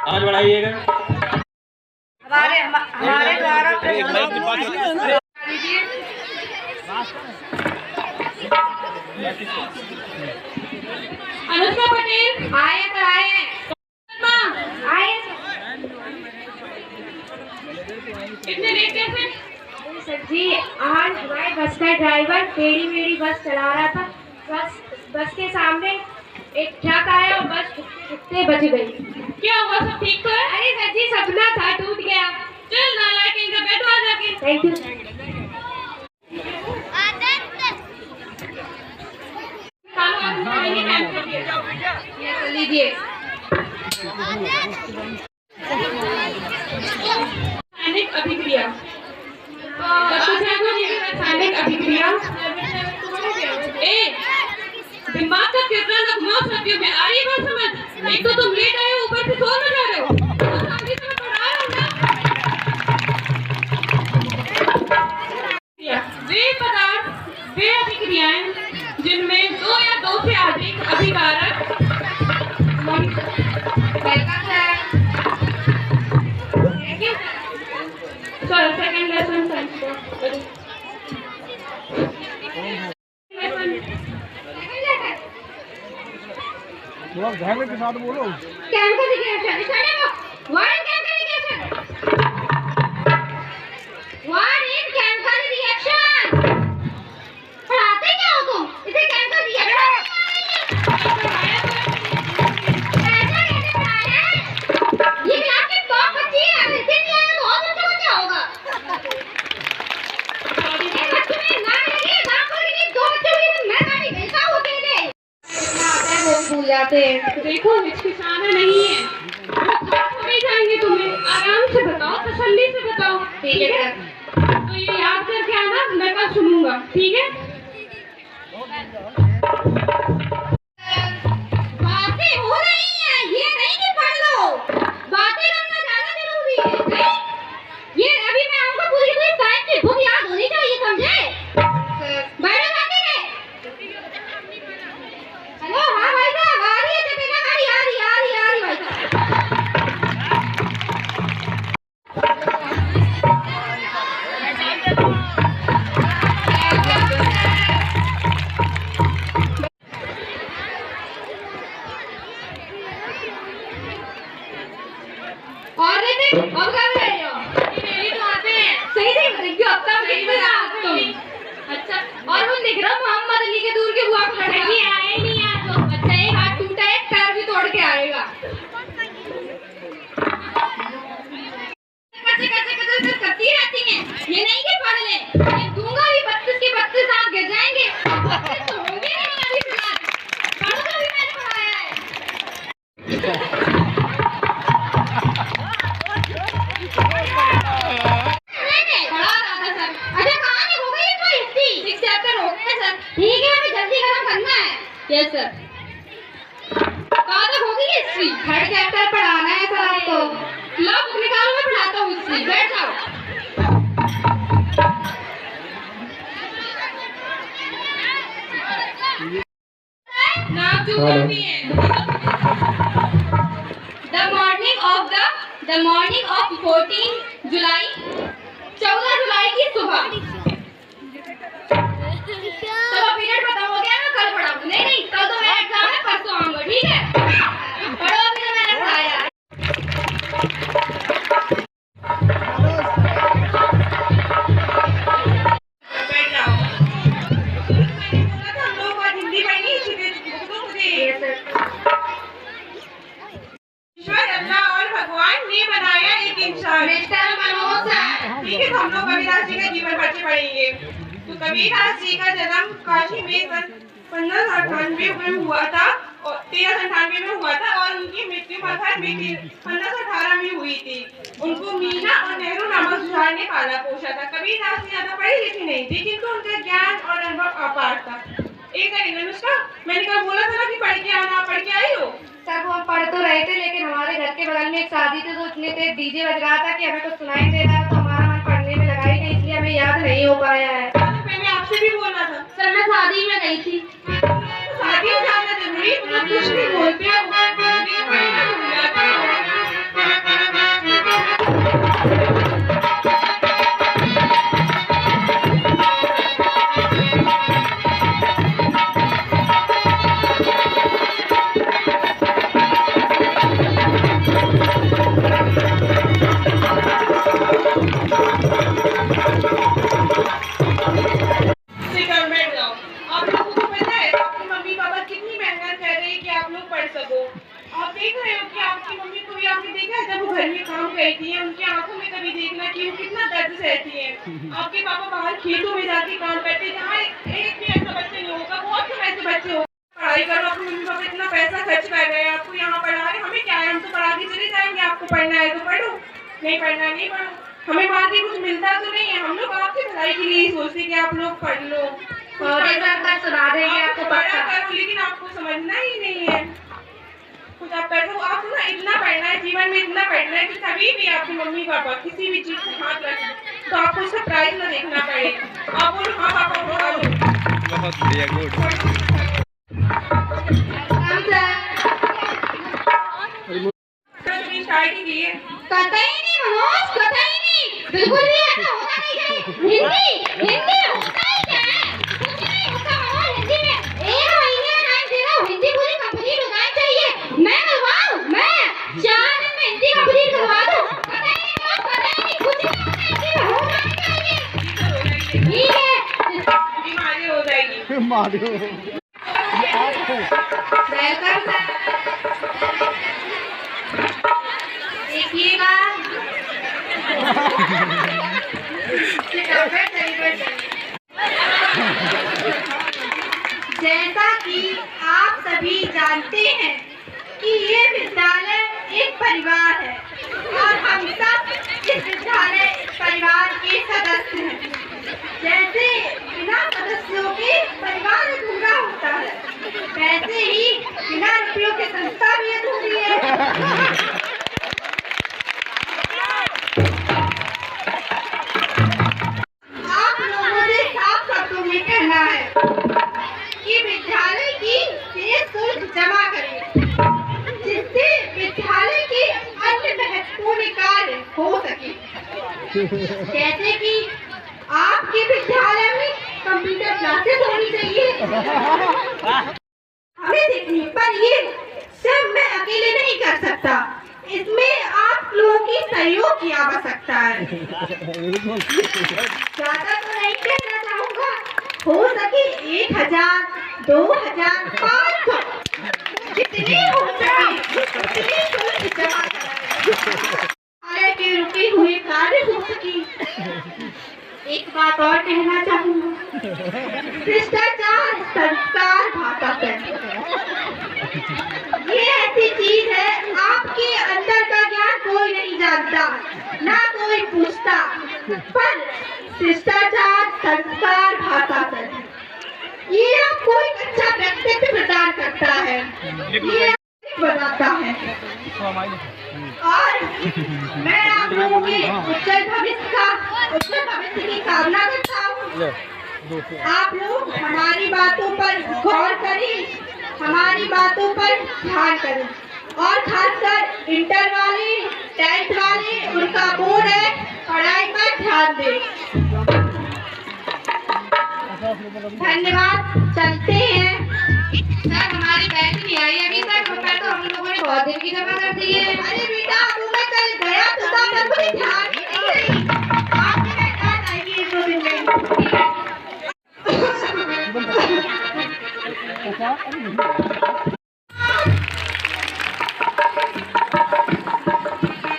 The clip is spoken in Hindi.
आज बढ़ाइएगा। हमारे द्वारा अनुष्का पटेल आए तो आए आए। कितने लेट कैसे? सर जी आज हमारे बस का ड्राइवर टेढ़ी मेढ़ी बस चला रहा था। बस के सामने एक ट्रक आया और बस छुट्टे बच गई। क्या हुआ, सब ठीक तो है? अरे सर जी सपना था, टूट गया। चल नालायक इनका बैठो आ जाके। Thank you. लीजिए रासायनिक अभिक्रिया। रासायनिक अभिक्रिया दिमाग का कितना नगमा सब्जियों में आ रही बात समझ। एक तो तुम लेट आए हो, ऊपर से शोर मचा रहे हो। वे पदार्थ वे अभिक्रियाएं जिनमें दो या दो से अधिक अभिकारक सेकंड लेसन थोड़ा ध्यान के साथ बोलो। पढ़ाते क्या हो तुम? इसे केमिकल रिएक्शन ये क्लास के टॉप बच्चे हैं, इसे नहीं आया तो और बच्चों को क्या होगा? ये बच्चों में ना लगे ना कोई दो बच्चों की मैं गाड़ी भेजता हूं तेरे। इतना आता है वो भूल जाते हैं। देखो हिचकिचाना नहीं है, थोड़ी जाएंगे तुम्हें। आराम से बताओ, तसल्ली से बताओ। ठीक है सर। तो ये याद करके आना, मैं कल सुनूंगा। ठीक है? बातें हो रही हैं, ये नहीं कि पढ़ लो। बातें करना ज्यादा जरूरी है। नहीं? ये अभी मैं आऊंगा, पूरी साइंस की बुक याद होनी चाहिए, समझे? बैठो जाके रे। हेलो हाँ भाई साहब, आ रही है चपेटा गाड़ी, आ रही भाई साहब। और देते अब कर रहे हो मेरी तो आते हैं सही से देखियो अब तक मेरी तो आते हो। अच्छा और वो दिख रहा मोहम्मद अली के दूर के बुआ को लड़का ये आए नहीं आज तो। अच्छा एक हाथ टूटा है, पैर भी तोड़ के आएगा। कच्चे करती रहती हैं, ये नहीं कि पढ़ ले। ये दूंगा भी 32 के 32 दांत गिर जाएंगे। तो होंगे नहीं हमारी फिलहाल, पढ़ो तो भी मैंने पढ़ाया है। ठीक है अभी जल्दी खत्म करना है। Yes sir. कहाँ तक होगी हिस्ट्री? 3rd चैप्टर पढ़ाना है सर आपको। लो बुक निकालो, मैं पढ़ाता हूँ हिस्ट्री। बैठ जाओ। नाम जो बोलती है the morning of 14 जुलाई 14 जुलाई की सुबह। चलो पीरियड खत्म हो गया ना, कल पढ़ाऊंगी। नहीं कल तो मेरा एग्जाम है, परसों आऊंगा। ठीक है? पढ़ो अभी तो मैंने पढ़ाया है। बैठ जाओ। मैंने बोला था हम लोग आज हिंदी पढ़नी, इसीलिए बुक दो मुझे। ईश्वर अल्लाह और भगवान ने बनाया एक इंसान। Mister Manoj sir. ठीक है तो हम लोग कबीरदास जी का जीवन परिचय पढ़ेंगे। तो कबीरदास जी का जन्म काशी में 1598 में हुआ था और 1398 में हुआ था और उनकी मृत्यु मगहर में 1518 में हुई थी। उनको मीना और नेहरू नामक जुझार ने पाला पोषा था। कबीरदास जी ज्यादा पढ़ी लिखी नहीं थी, किंतु उनका ज्ञान और अनुभव अपार था। एक सेकंड अनुष्का, मैंने कल बोला था ना कि पढ़ के आना, पढ़ के आई हो? सर वो हम पढ़ तो रहे थे, लेकिन हमारे घर के बगल में एक शादी थी तो उसमें से डीजे बज रहा था कि हमें कुछ सुनाई दे रहा था, तो हमारा मन पढ़ने में लगा ही नहीं, इसलिए हमें याद नहीं हो पाया है। मैंने आपसे भी बोला था। सर मैं शादी में गई थी। शादी में जाना जरूरी, कुछ नहीं बोलते हो। घर में काम करती हैं, उनकी आंखों में कभी देखना कि वो कितना दर्द सहती हैं। आपके पापा बाहर खेतों में जाके काम करते हैं, जहाँ एक भी ऐसा बच्चा नहीं होगा, बहुत कम ऐसे बच्चे होंगे। पढ़ाई करो, अपने मम्मी पापा इतना पैसा खर्च कर रहे हैं, आपको यहाँ पढ़ा रहे हैं, हमें क्या है, हम तो पढ़ा के चले जाएंगे। आपको पढ़ना है तो पढ़ो, नहीं पढ़ना है नहीं पढ़ो, हमें वहाँ से कुछ मिलता तो नहीं है। हम लोग आपकी भलाई के लिए सोचते कि आप लोग पढ़ लो, सुना देंगे आपको, पढ़ा करो, लेकिन आपको समझना ही नहीं है कुछ। आप पैसा आप ना इतना पढ़ना है, जीवन में इतना पढ़ना है कि कभी भी आपके मम्मी पापा किसी भी चीज को हाथ रखें तो आपको उसका प्राइस ना देखना पड़े। आप बोलो हाँ पापा उठा लो। बहुत बढ़िया, गुड। कतई नहीं मनोज, कतई नहीं, बिल्कुल भी ऐसा होता नहीं है। हिंदी हिंदी होता ही क्या है, कुछ नहीं होता मनोज हिंदी में। 1 महीने में 9 0 हिंदी पूरी कंप्लीट होना चाहिए। मैं करवाऊं, मैं 4 दिन में हिंदी कंप्लीट करवा दूं। कतई नहीं मनोज, कतई नहीं, कुछ नहीं होता हिंदी में, होना चाहिए। ठीक है, बीमारी हो जाएगी। मारो वेलकम सर। देखिएगा जैसा कि आप सभी जानते हैं कि ये विद्यालय एक परिवार है और हम सब इस विद्यालय परिवार के सदस्य हैं। जैसे बिना सदस्यों के परिवार अधूरा होता है, वैसे ही बिना रुपयों के संस्था भी अधूरी है। कहना है कि विद्यालय की शेष शुल्क जमा करें, जिससे विद्यालय के अन्य महत्वपूर्ण कार्य हो सके, जैसे कि आपके विद्यालय में कंप्यूटर क्लासेस होनी चाहिए। हमें देखने पर ये सब मैं अकेले नहीं कर सकता, इसमें आप लोगों की सहयोग की आवश्यकता है। ज्यादा तो नहीं कहना चाहूँगा, हो सके 1000, 2000, 500 जितनी हो सके उतनी शुल्क जमा कराएं के रुके हुए कार्य हो सके। एक बात और कहना चाहूँगा, भ्रष्टाचार संस्कार भाषा ये ऐसी चीज है, आपके अंदर का ज्ञान कोई नहीं जानता, ना कोई पूछता, पर शिष्टाचार संस्कार भाषा ये आपको एक अच्छा व्यक्तित्व प्रदान करता है, ये बनाता है। और मैं आप लोगों के उज्जवल भविष्य की कामना करता हूँ। आप लोग हमारी बातों पर गौर करें, हमारी बातों पर ध्यान करें, और खासकर इंटर वाले, 10th वाले, उनका बोर्ड है, पढ़ाई पर ध्यान दें। धन्यवाद, चलते हैं। सर हमारी बैच नहीं आई अभी तक, रुपए तो हम लोगों ने बहुत दिन की जमा कर दी है। अरे बेटा अब मैं कल गया तो था, पर ध्यान नहीं रही, आपकी बैठ आएगी 1-2 दिन में।